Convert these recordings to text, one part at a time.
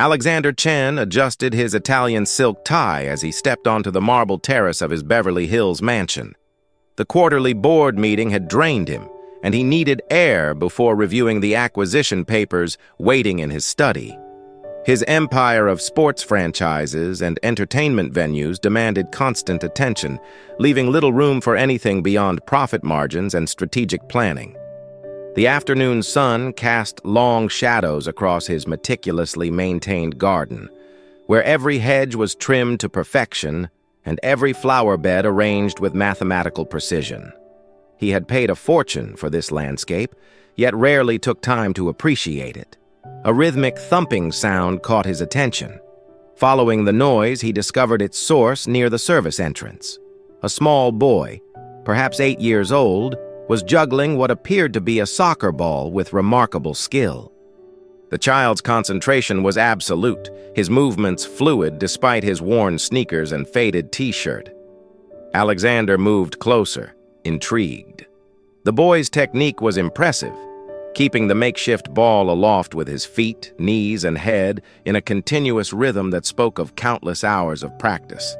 Alexander Chen adjusted his Italian silk tie as he stepped onto the marble terrace of his Beverly Hills mansion. The quarterly board meeting had drained him, and he needed air before reviewing the acquisition papers waiting in his study. His empire of sports franchises and entertainment venues demanded constant attention, leaving little room for anything beyond profit margins and strategic planning. The afternoon sun cast long shadows across his meticulously maintained garden, where every hedge was trimmed to perfection and every flower bed arranged with mathematical precision. He had paid a fortune for this landscape, yet rarely took time to appreciate it. A rhythmic thumping sound caught his attention. Following the noise, he discovered its source near the service entrance. A small boy, perhaps 8 years old, was juggling what appeared to be a soccer ball with remarkable skill. The child's concentration was absolute, his movements fluid despite his worn sneakers and faded t-shirt. Alexander moved closer, intrigued. The boy's technique was impressive, keeping the makeshift ball aloft with his feet, knees, and head in a continuous rhythm that spoke of countless hours of practice.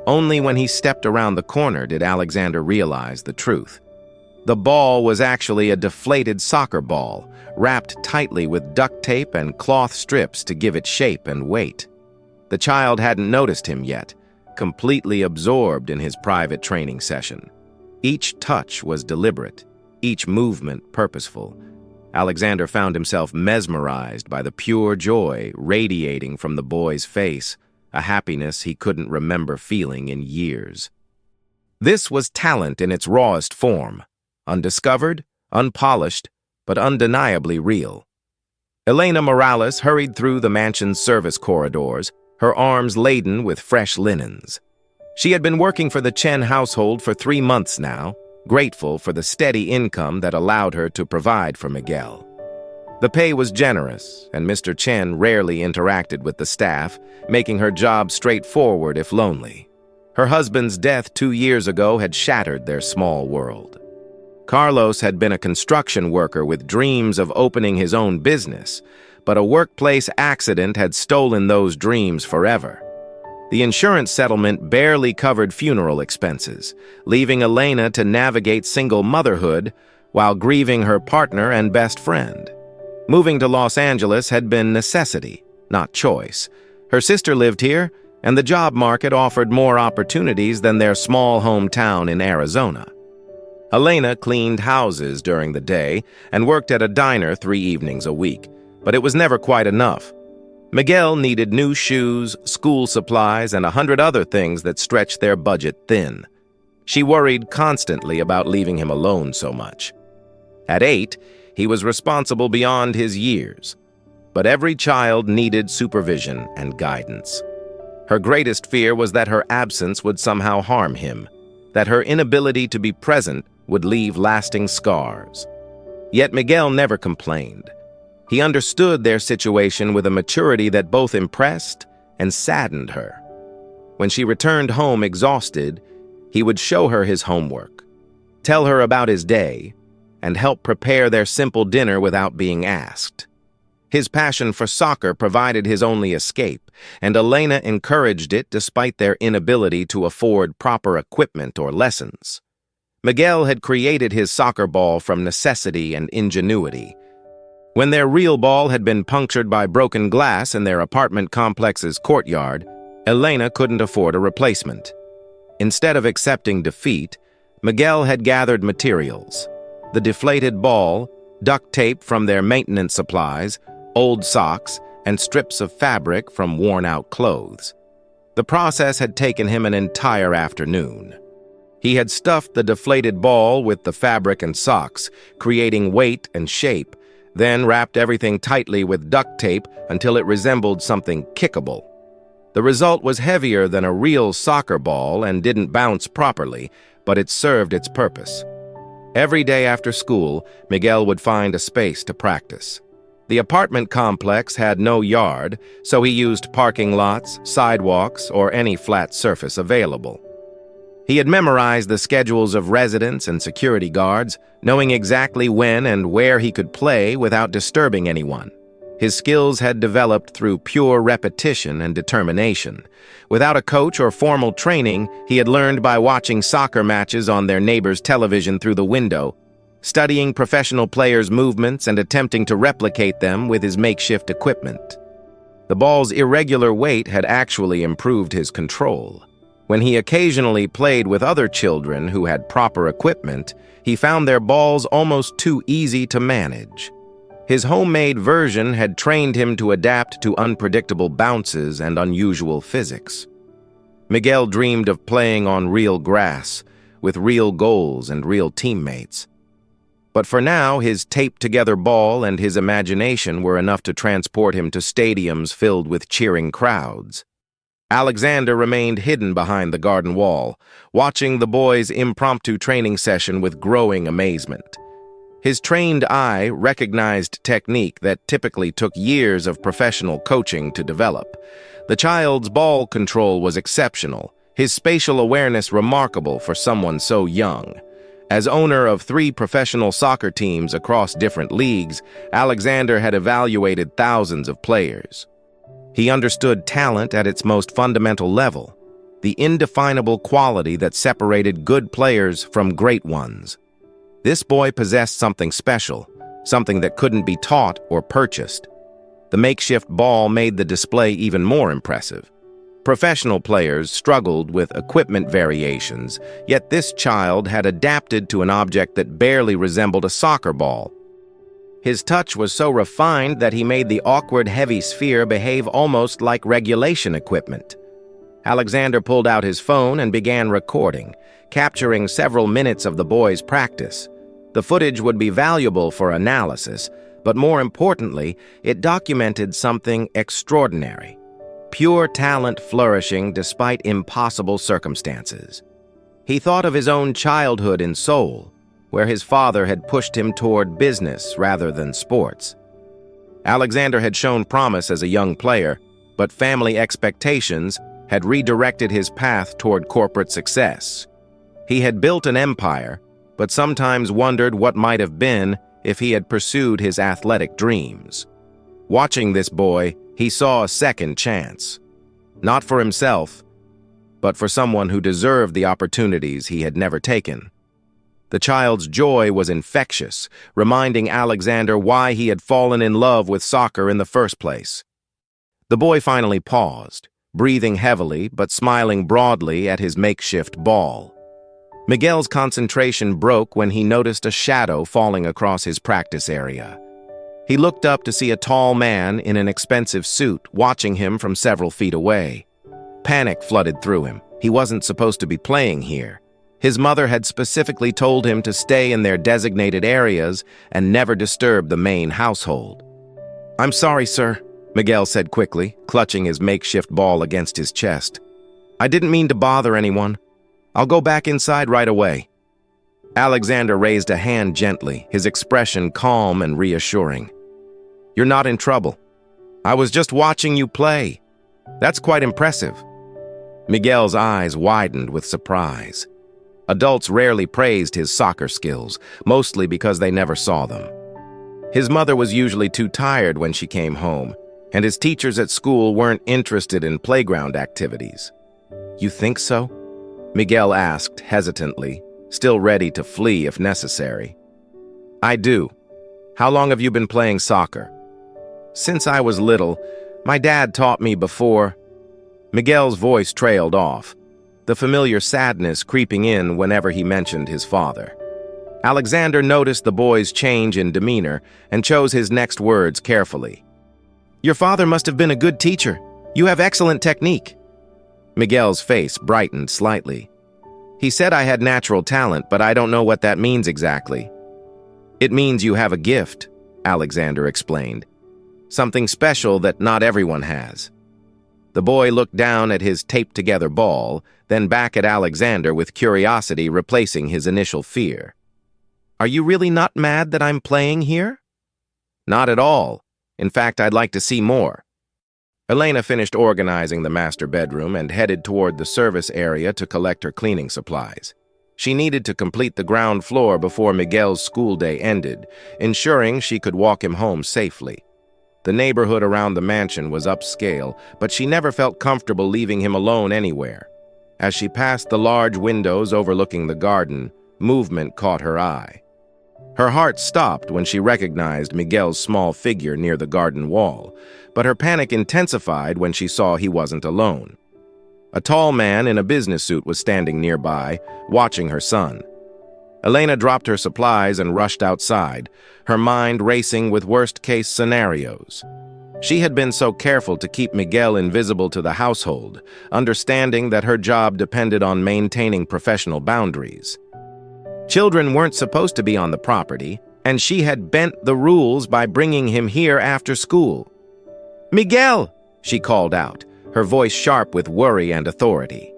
Only when he stepped around the corner did Alexander realize the truth. The ball was actually a deflated soccer ball, wrapped tightly with duct tape and cloth strips to give it shape and weight. The child hadn't noticed him yet, completely absorbed in his private training session. Each touch was deliberate, each movement purposeful. Alexander found himself mesmerized by the pure joy radiating from the boy's face, a happiness he couldn't remember feeling in years. This was talent in its rawest form. Undiscovered, unpolished, but undeniably real. Elena Morales hurried through the mansion's service corridors, her arms laden with fresh linens. She had been working for the Chen household for 3 months now, grateful for the steady income that allowed her to provide for Miguel. The pay was generous, and Mr. Chen rarely interacted with the staff, making her job straightforward if lonely. Her husband's death 2 years ago had shattered their small world. Carlos had been a construction worker with dreams of opening his own business, but a workplace accident had stolen those dreams forever. The insurance settlement barely covered funeral expenses, leaving Elena to navigate single motherhood while grieving her partner and best friend. Moving to Los Angeles had been necessity, not choice. Her sister lived here, and the job market offered more opportunities than their small hometown in Arizona. Elena cleaned houses during the day and worked at a diner 3 evenings a week, but it was never quite enough. Miguel needed new shoes, school supplies, and 100 other things that stretched their budget thin. She worried constantly about leaving him alone so much. At 8, he was responsible beyond his years, but every child needed supervision and guidance. Her greatest fear was that her absence would somehow harm him, that her inability to be present would leave lasting scars. Yet Miguel never complained. He understood their situation with a maturity that both impressed and saddened her. When she returned home exhausted, he would show her his homework, tell her about his day, and help prepare their simple dinner without being asked. His passion for soccer provided his only escape, and Elena encouraged it despite their inability to afford proper equipment or lessons. Miguel had created his soccer ball from necessity and ingenuity. When their real ball had been punctured by broken glass in their apartment complex's courtyard, Elena couldn't afford a replacement. Instead of accepting defeat, Miguel had gathered materials: the deflated ball, duct tape from their maintenance supplies, old socks, and strips of fabric from worn-out clothes. The process had taken him an entire afternoon. He had stuffed the deflated ball with the fabric and socks, creating weight and shape, then wrapped everything tightly with duct tape until it resembled something kickable. The result was heavier than a real soccer ball and didn't bounce properly, but it served its purpose. Every day after school, Miguel would find a space to practice. The apartment complex had no yard, so he used parking lots, sidewalks, or any flat surface available. He had memorized the schedules of residents and security guards, knowing exactly when and where he could play without disturbing anyone. His skills had developed through pure repetition and determination. Without a coach or formal training, he had learned by watching soccer matches on their neighbor's television through the window, studying professional players' movements and attempting to replicate them with his makeshift equipment. The ball's irregular weight had actually improved his control. When he occasionally played with other children who had proper equipment, he found their balls almost too easy to manage. His homemade version had trained him to adapt to unpredictable bounces and unusual physics. Miguel dreamed of playing on real grass, with real goals and real teammates. But for now, his taped-together ball and his imagination were enough to transport him to stadiums filled with cheering crowds. Alexander remained hidden behind the garden wall, watching the boys' impromptu training session with growing amazement. His trained eye recognized technique that typically took years of professional coaching to develop. The child's ball control was exceptional, his spatial awareness remarkable for someone so young. As owner of 3 professional soccer teams across different leagues, Alexander had evaluated thousands of players. He understood talent at its most fundamental level, the indefinable quality that separated good players from great ones. This boy possessed something special, something that couldn't be taught or purchased. The makeshift ball made the display even more impressive. Professional players struggled with equipment variations, yet this child had adapted to an object that barely resembled a soccer ball. His touch was so refined that he made the awkward heavy sphere behave almost like regulation equipment. Alexander pulled out his phone and began recording, capturing several minutes of the boy's practice. The footage would be valuable for analysis, but more importantly, it documented something extraordinary. Pure talent flourishing despite impossible circumstances. He thought of his own childhood in Seoul, where his father had pushed him toward business rather than sports. Alexander had shown promise as a young player, but family expectations had redirected his path toward corporate success. He had built an empire, but sometimes wondered what might have been if he had pursued his athletic dreams. Watching this boy, he saw a second chance. Not for himself, but for someone who deserved the opportunities he had never taken. The child's joy was infectious, reminding Alexander why he had fallen in love with soccer in the first place. The boy finally paused, breathing heavily but smiling broadly at his makeshift ball. Miguel's concentration broke when he noticed a shadow falling across his practice area. He looked up to see a tall man in an expensive suit watching him from several feet away. Panic flooded through him. He wasn't supposed to be playing here. His mother had specifically told him to stay in their designated areas and never disturb the main household. "I'm sorry, sir," Miguel said quickly, clutching his makeshift ball against his chest. "I didn't mean to bother anyone. I'll go back inside right away." Alexander raised a hand gently, his expression calm and reassuring. "You're not in trouble. I was just watching you play. That's quite impressive." Miguel's eyes widened with surprise. Adults rarely praised his soccer skills, mostly because they never saw them. His mother was usually too tired when she came home, and his teachers at school weren't interested in playground activities. "You think so?" Miguel asked hesitantly, still ready to flee if necessary. "I do. How long have you been playing soccer?" "Since I was little. My dad taught me before." Miguel's voice trailed off, the familiar sadness creeping in whenever he mentioned his father. Alexander noticed the boy's change in demeanor and chose his next words carefully. "Your father must have been a good teacher. You have excellent technique." Miguel's face brightened slightly. "He said I had natural talent, but I don't know what that means exactly." "It means you have a gift," Alexander explained. "Something special that not everyone has." The boy looked down at his taped-together ball, then back at Alexander with curiosity replacing his initial fear. "Are you really not mad that I'm playing here?" "Not at all. In fact, I'd like to see more." Elena finished organizing the master bedroom and headed toward the service area to collect her cleaning supplies. She needed to complete the ground floor before Miguel's school day ended, ensuring she could walk him home safely. The neighborhood around the mansion was upscale, but she never felt comfortable leaving him alone anywhere. As she passed the large windows overlooking the garden, movement caught her eye. Her heart stopped when she recognized Miguel's small figure near the garden wall, but her panic intensified when she saw he wasn't alone. A tall man in a business suit was standing nearby, watching her son. Elena dropped her supplies and rushed outside, her mind racing with worst-case scenarios. She had been so careful to keep Miguel invisible to the household, understanding that her job depended on maintaining professional boundaries. Children weren't supposed to be on the property, and she had bent the rules by bringing him here after school. "Miguel!" she called out, her voice sharp with worry and authority.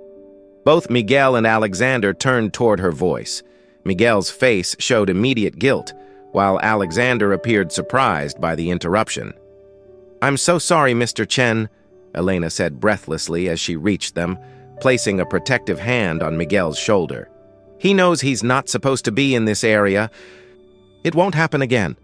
Both Miguel and Alexander turned toward her voice. Miguel's face showed immediate guilt, while Alexander appeared surprised by the interruption. "I'm so sorry, Mr. Chen," Elena said breathlessly as she reached them, placing a protective hand on Miguel's shoulder. "He knows he's not supposed to be in this area. It won't happen again."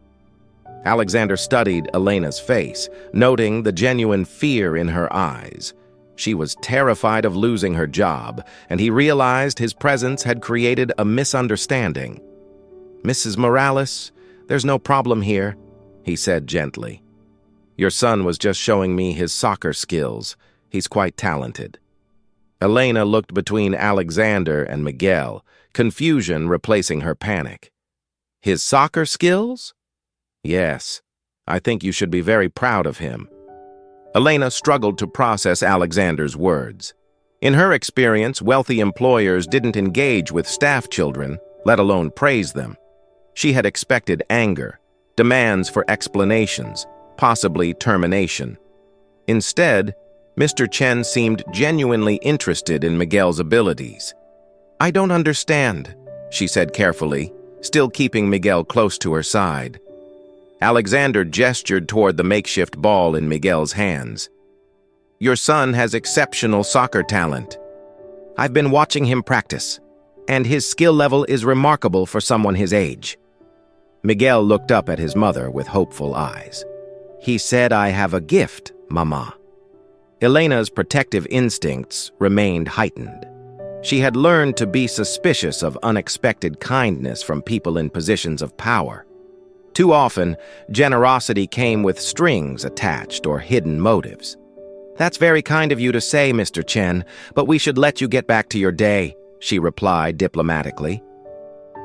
Alexander studied Elena's face, noting the genuine fear in her eyes. She was terrified of losing her job, and he realized his presence had created a misunderstanding. "Mrs. Morales, there's no problem here," he said gently. "Your son was just showing me his soccer skills. He's quite talented." Elena looked between Alexander and Miguel, confusion replacing her panic. "His soccer skills?" "Yes. I think you should be very proud of him." Elena struggled to process Alexander's words. In her experience, wealthy employers didn't engage with staff children, let alone praise them. She had expected anger, demands for explanations, possibly termination. Instead, Mr. Chen seemed genuinely interested in Miguel's abilities. "I don't understand," she said carefully, still keeping Miguel close to her side. Alexander gestured toward the makeshift ball in Miguel's hands. "Your son has exceptional soccer talent. I've been watching him practice, and his skill level is remarkable for someone his age." Miguel looked up at his mother with hopeful eyes. "He said I have a gift, Mama." Elena's protective instincts remained heightened. She had learned to be suspicious of unexpected kindness from people in positions of power. Too often, generosity came with strings attached or hidden motives. "That's very kind of you to say, Mr. Chen, but we should let you get back to your day," she replied diplomatically.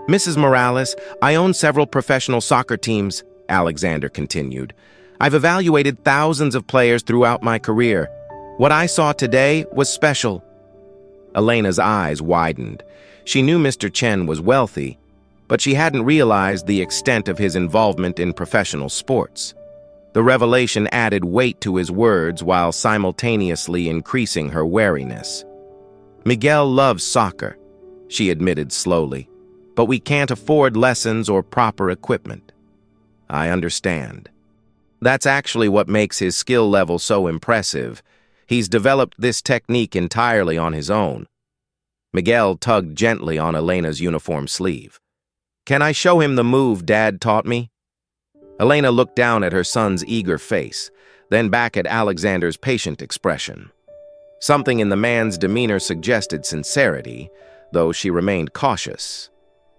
"Mrs. Morales, I own several professional soccer teams," Alexander continued. "I've evaluated thousands of players throughout my career. What I saw today was special." Elena's eyes widened. She knew Mr. Chen was wealthy, but she hadn't realized the extent of his involvement in professional sports. The revelation added weight to his words while simultaneously increasing her wariness. "Miguel loves soccer," she admitted slowly, "but we can't afford lessons or proper equipment." "I understand. That's actually what makes his skill level so impressive. He's developed this technique entirely on his own." Miguel tugged gently on Elena's uniform sleeve. "Can I show him the move Dad taught me?" Elena looked down at her son's eager face, then back at Alexander's patient expression. Something in the man's demeanor suggested sincerity, though she remained cautious.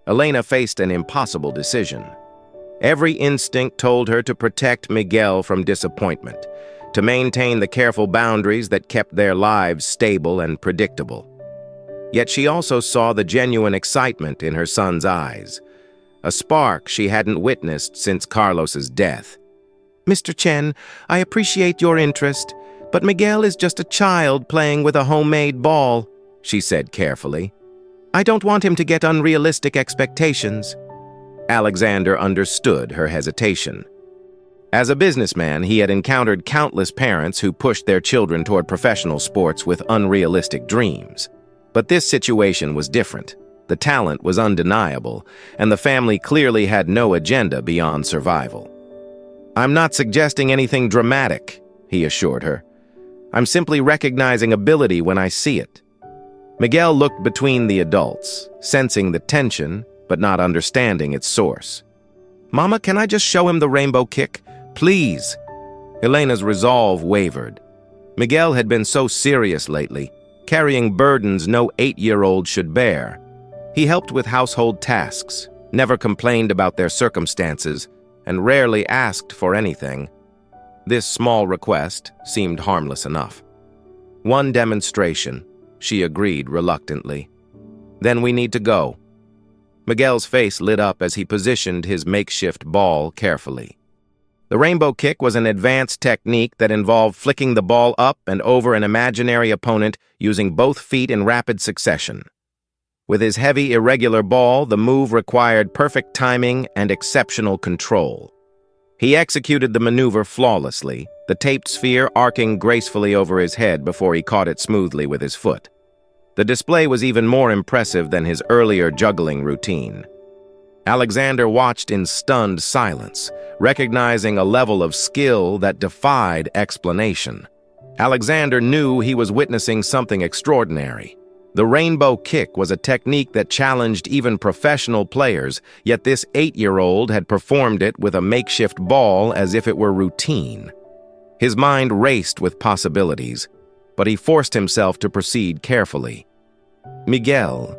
Elena faced an impossible decision. Every instinct told her to protect Miguel from disappointment, to maintain the careful boundaries that kept their lives stable and predictable. Yet she also saw the genuine excitement in her son's eyes, a spark she hadn't witnessed since Carlos's death. "Mr. Chen, I appreciate your interest, but Miguel is just a child playing with a homemade ball," she said carefully. "I don't want him to get unrealistic expectations." Alexander understood her hesitation. As a businessman, he had encountered countless parents who pushed their children toward professional sports with unrealistic dreams. But this situation was different. The talent was undeniable, and the family clearly had no agenda beyond survival. "I'm not suggesting anything dramatic," he assured her. "I'm simply recognizing ability when I see it." Miguel looked between the adults, sensing the tension, but not understanding its source. "Mama, can I just show him the rainbow kick? Please." Elena's resolve wavered. Miguel had been so serious lately, carrying burdens no 8-year-old should bear. He helped with household tasks, never complained about their circumstances, and rarely asked for anything. This small request seemed harmless enough. One demonstration, she agreed reluctantly. Then we need to go. Miguel's face lit up as he positioned his makeshift ball carefully. The rainbow kick was an advanced technique that involved flicking the ball up and over an imaginary opponent using both feet in rapid succession. With his heavy, irregular ball, the move required perfect timing and exceptional control. He executed the maneuver flawlessly, the taped sphere arcing gracefully over his head before he caught it smoothly with his foot. The display was even more impressive than his earlier juggling routine. Alexander watched in stunned silence, recognizing a level of skill that defied explanation. Alexander knew he was witnessing something extraordinary. The rainbow kick was a technique that challenged even professional players, yet this 8-year-old had performed it with a makeshift ball as if it were routine. His mind raced with possibilities, but he forced himself to proceed carefully. "Miguel,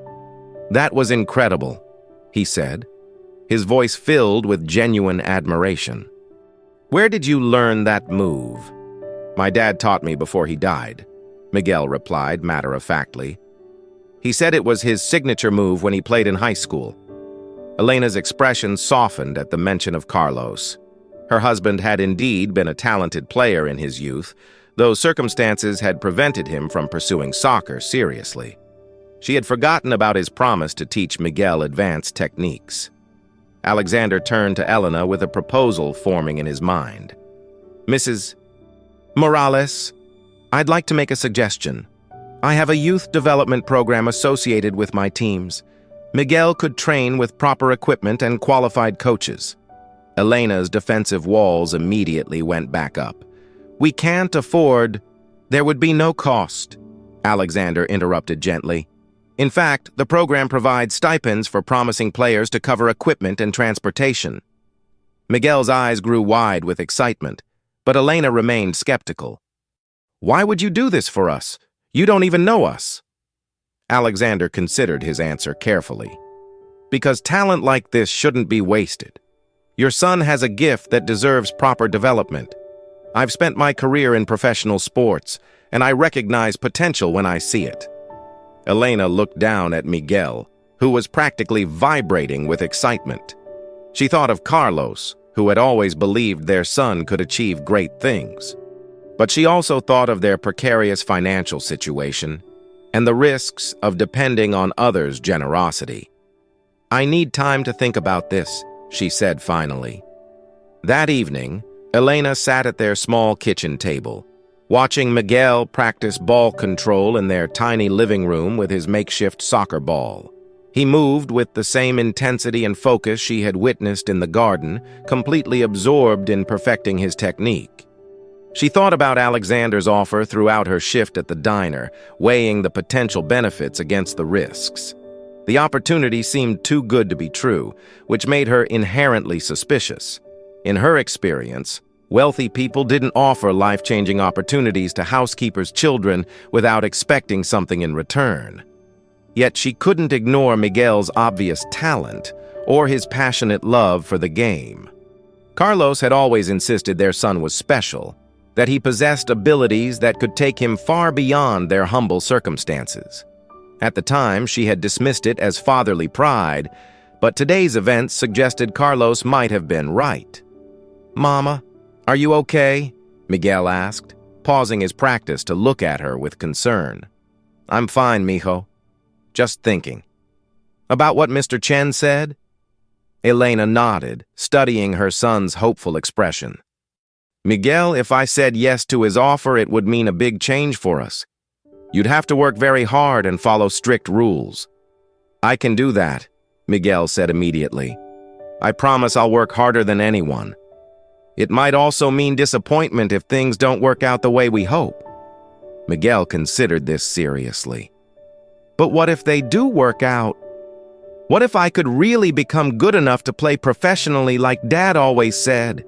that was incredible," he said, his voice filled with genuine admiration. "Where did you learn that move?" "My dad taught me before he died," Miguel replied matter-of-factly. "He said it was his signature move when he played in high school." Elena's expression softened at the mention of Carlos. Her husband had indeed been a talented player in his youth, though circumstances had prevented him from pursuing soccer seriously. She had forgotten about his promise to teach Miguel advanced techniques. Alexander turned to Elena with a proposal forming in his mind. "Mrs. Morales, I'd like to make a suggestion. I have a youth development program associated with my teams. Miguel could train with proper equipment and qualified coaches." Elena's defensive walls immediately went back up. "We can't afford—" "There would be no cost," Alexander interrupted gently. "In fact, the program provides stipends for promising players to cover equipment and transportation." Miguel's eyes grew wide with excitement, but Elena remained skeptical. "Why would you do this for us? You don't even know us." Alexander considered his answer carefully. "Because talent like this shouldn't be wasted. Your son has a gift that deserves proper development. I've spent my career in professional sports, and I recognize potential when I see it." Elena looked down at Miguel, who was practically vibrating with excitement. She thought of Carlos, who had always believed their son could achieve great things. But she also thought of their precarious financial situation and the risks of depending on others' generosity. "I need time to think about this," she said finally. That evening, Elena sat at their small kitchen table, watching Miguel practice ball control in their tiny living room with his makeshift soccer ball. He moved with the same intensity and focus she had witnessed in the garden, completely absorbed in perfecting his technique. She thought about Alexander's offer throughout her shift at the diner, weighing the potential benefits against the risks. The opportunity seemed too good to be true, which made her inherently suspicious. In her experience, wealthy people didn't offer life-changing opportunities to housekeepers' children without expecting something in return. Yet she couldn't ignore Miguel's obvious talent or his passionate love for the game. Carlos had always insisted their son was special, that he possessed abilities that could take him far beyond their humble circumstances. At the time, she had dismissed it as fatherly pride, but today's events suggested Carlos might have been right. "Mama, are you okay?" Miguel asked, pausing his practice to look at her with concern. "I'm fine, mijo. Just thinking." "About what Mr. Chen said?" Elena nodded, studying her son's hopeful expression. "Miguel, if I said yes to his offer, it would mean a big change for us. You'd have to work very hard and follow strict rules." "I can do that," Miguel said immediately. "I promise I'll work harder than anyone. It might also mean disappointment if things don't work out the way we hope." Miguel considered this seriously. "But what if they do work out? What if I could really become good enough to play professionally like Dad always said?"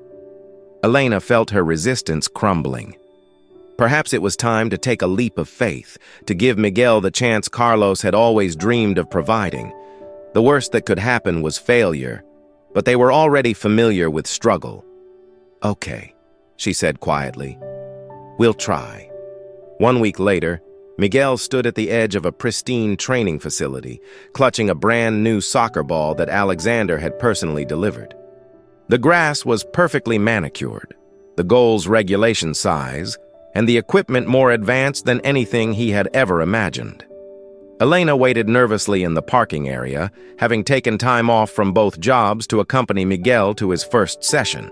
Elena felt her resistance crumbling. Perhaps it was time to take a leap of faith, to give Miguel the chance Carlos had always dreamed of providing. The worst that could happen was failure, but they were already familiar with struggle. "Okay," she said quietly. "We'll try." 1 week later, Miguel stood at the edge of a pristine training facility, clutching a brand new soccer ball that Alexander had personally delivered. The grass was perfectly manicured, the goal's regulation size, and the equipment more advanced than anything he had ever imagined. Elena waited nervously in the parking area, having taken time off from both jobs to accompany Miguel to his first session.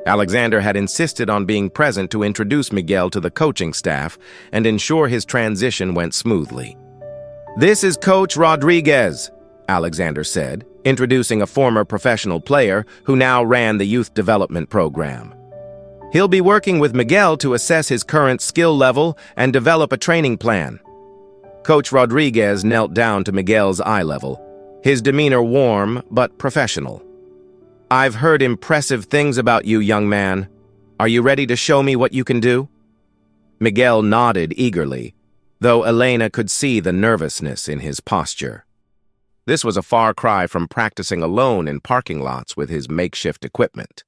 Alexander had insisted on being present to introduce Miguel to the coaching staff and ensure his transition went smoothly. "This is Coach Rodriguez," Alexander said, introducing a former professional player who now ran the youth development program. "He'll be working with Miguel to assess his current skill level and develop a training plan." Coach Rodriguez knelt down to Miguel's eye level, his demeanor warm but professional. "I've heard impressive things about you, young man. Are you ready to show me what you can do?" Miguel nodded eagerly, though Elena could see the nervousness in his posture. This was a far cry from practicing alone in parking lots with his makeshift equipment.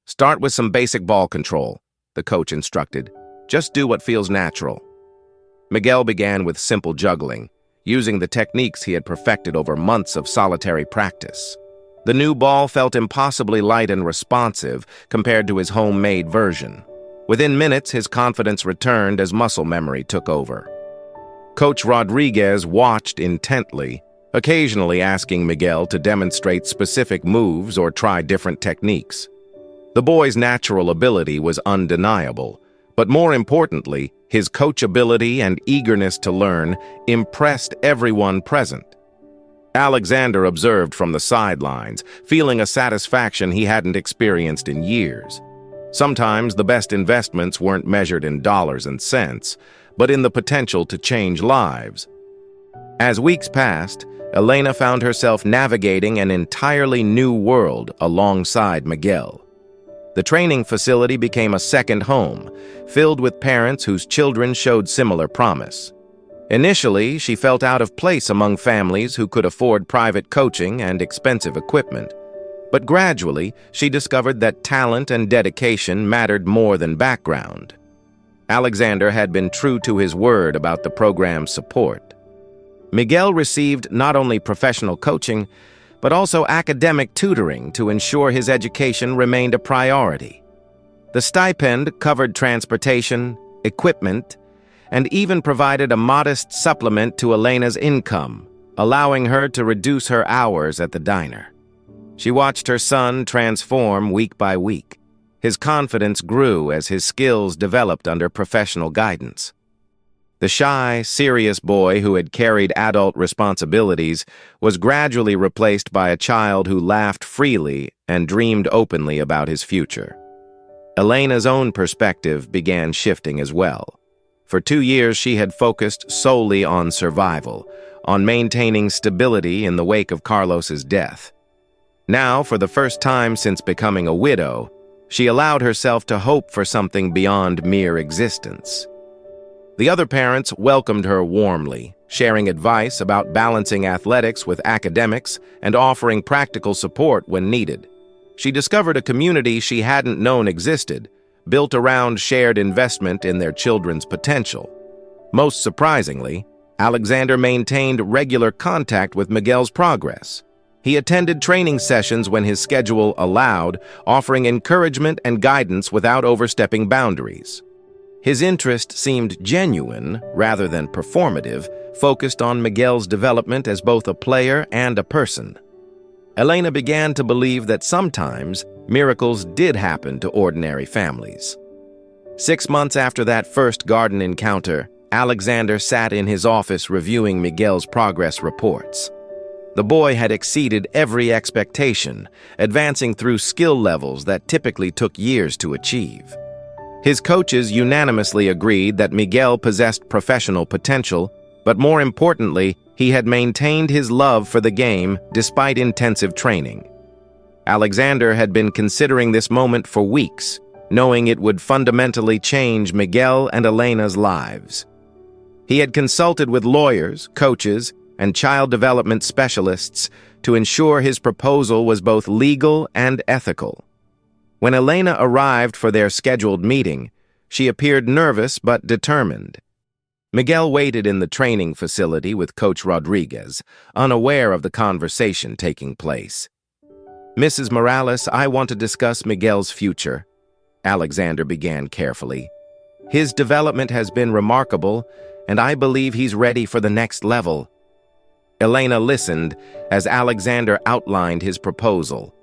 "Start with some basic ball control," the coach instructed. "Just do what feels natural." Miguel began with simple juggling, using the techniques he had perfected over months of solitary practice. The new ball felt impossibly light and responsive compared to his homemade version. Within minutes, his confidence returned as muscle memory took over. Coach Rodriguez watched intently, occasionally asking Miguel to demonstrate specific moves or try different techniques. The boy's natural ability was undeniable, but more importantly, his coachability and eagerness to learn impressed everyone present. Alexander observed from the sidelines, feeling a satisfaction he hadn't experienced in years. Sometimes the best investments weren't measured in dollars and cents, but in the potential to change lives. As weeks passed, Elena found herself navigating an entirely new world alongside Miguel. The training facility became a second home, filled with parents whose children showed similar promise. Initially, she felt out of place among families who could afford private coaching and expensive equipment. But gradually, she discovered that talent and dedication mattered more than background. Alexander had been true to his word about the program's support. Miguel received not only professional coaching, but also academic tutoring to ensure his education remained a priority. The stipend covered transportation, equipment, and even provided a modest supplement to Elena's income, allowing her to reduce her hours at the diner. She watched her son transform week by week. His confidence grew as his skills developed under professional guidance. The shy, serious boy who had carried adult responsibilities was gradually replaced by a child who laughed freely and dreamed openly about his future. Elena's own perspective began shifting as well. For 2 years, she had focused solely on survival, on maintaining stability in the wake of Carlos's death. Now, for the first time since becoming a widow, she allowed herself to hope for something beyond mere existence. The other parents welcomed her warmly, sharing advice about balancing athletics with academics and offering practical support when needed. She discovered a community she hadn't known existed, built around shared investment in their children's potential. Most surprisingly, Alexander maintained regular contact with Miguel's progress. He attended training sessions when his schedule allowed, offering encouragement and guidance without overstepping boundaries. His interest seemed genuine rather than performative, focused on Miguel's development as both a player and a person. Elena began to believe that sometimes miracles did happen to ordinary families. 6 months after that first garden encounter, Alexander sat in his office reviewing Miguel's progress reports. The boy had exceeded every expectation, advancing through skill levels that typically took years to achieve. His coaches unanimously agreed that Miguel possessed professional potential, but more importantly, he had maintained his love for the game despite intensive training. Alexander had been considering this moment for weeks, knowing it would fundamentally change Miguel and Elena's lives. He had consulted with lawyers, coaches, and child development specialists to ensure his proposal was both legal and ethical. When Elena arrived for their scheduled meeting, she appeared nervous but determined. Miguel waited in the training facility with Coach Rodriguez, unaware of the conversation taking place. "Mrs. Morales, I want to discuss Miguel's future," Alexander began carefully. "His development has been remarkable, and I believe he's ready for the next level." Elena listened as Alexander outlined his proposal,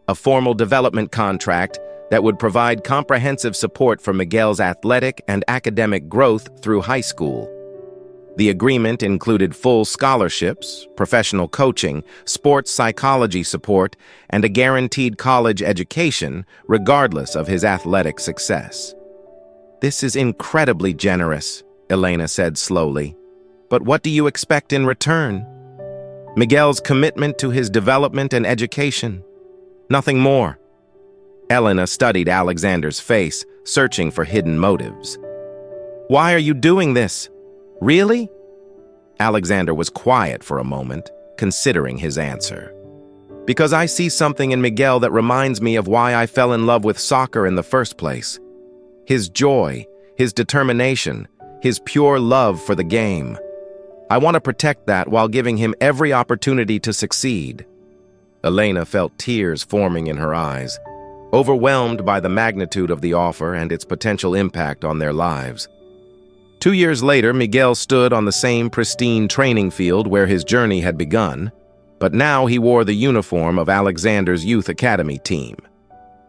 a formal development contract that would provide comprehensive support for Miguel's athletic and academic growth through high school. The agreement included full scholarships, professional coaching, sports psychology support, and a guaranteed college education, regardless of his athletic success. "This is incredibly generous," Elena said slowly. "But what do you expect in return?" "Miguel's commitment to his development and education. Nothing more." Elena studied Alexander's face, searching for hidden motives. "Why are you doing this? Really?" Alexander was quiet for a moment, considering his answer. "Because I see something in Miguel that reminds me of why I fell in love with soccer in the first place. His joy, his determination, his pure love for the game. I want to protect that while giving him every opportunity to succeed." Elena felt tears forming in her eyes, overwhelmed by the magnitude of the offer and its potential impact on their lives. 2 years later, Miguel stood on the same pristine training field where his journey had begun, but now he wore the uniform of Alexander's youth academy team.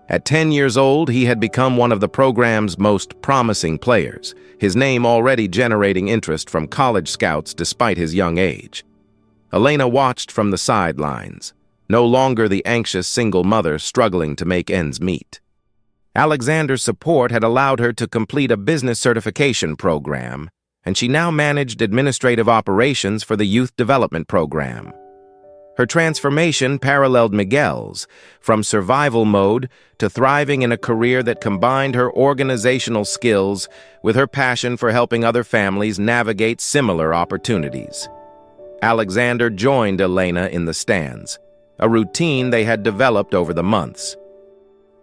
At 10 years old, he had become one of the program's most promising players, his name already generating interest from college scouts despite his young age. Elena watched from the sidelines, no longer the anxious single mother struggling to make ends meet. Alexander's support had allowed her to complete a business certification program, and she now managed administrative operations for the youth development program. Her transformation paralleled Miguel's, from survival mode to thriving in a career that combined her organizational skills with her passion for helping other families navigate similar opportunities. Alexander joined Elena in the stands, a routine they had developed over the months.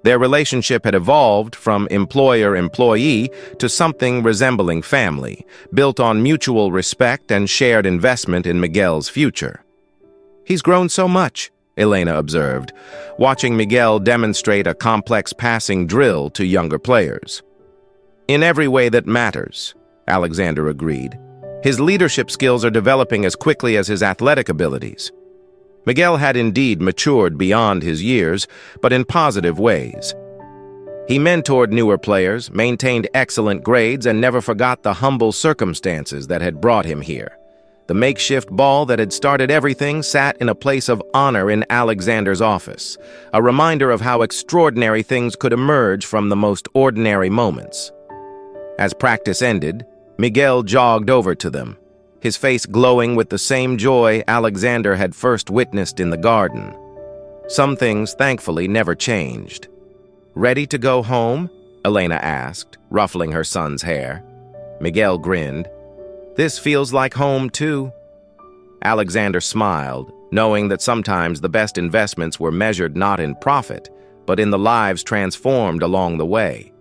Their relationship had evolved from employer-employee to something resembling family, built on mutual respect and shared investment in Miguel's future. "He's grown so much," Elena observed, watching Miguel demonstrate a complex passing drill to younger players. "In every way that matters," Alexander agreed. "His leadership skills are developing as quickly as his athletic abilities." Miguel had indeed matured beyond his years, but in positive ways. He mentored newer players, maintained excellent grades, and never forgot the humble circumstances that had brought him here. The makeshift ball that had started everything sat in a place of honor in Alexander's office, a reminder of how extraordinary things could emerge from the most ordinary moments. As practice ended, Miguel jogged over to them, his face glowing with the same joy Alexander had first witnessed in the garden. Some things, thankfully, never changed. "Ready to go home?" Elena asked, ruffling her son's hair. Miguel grinned. "This feels like home, too." Alexander smiled, knowing that sometimes the best investments were measured not in profit, but in the lives transformed along the way.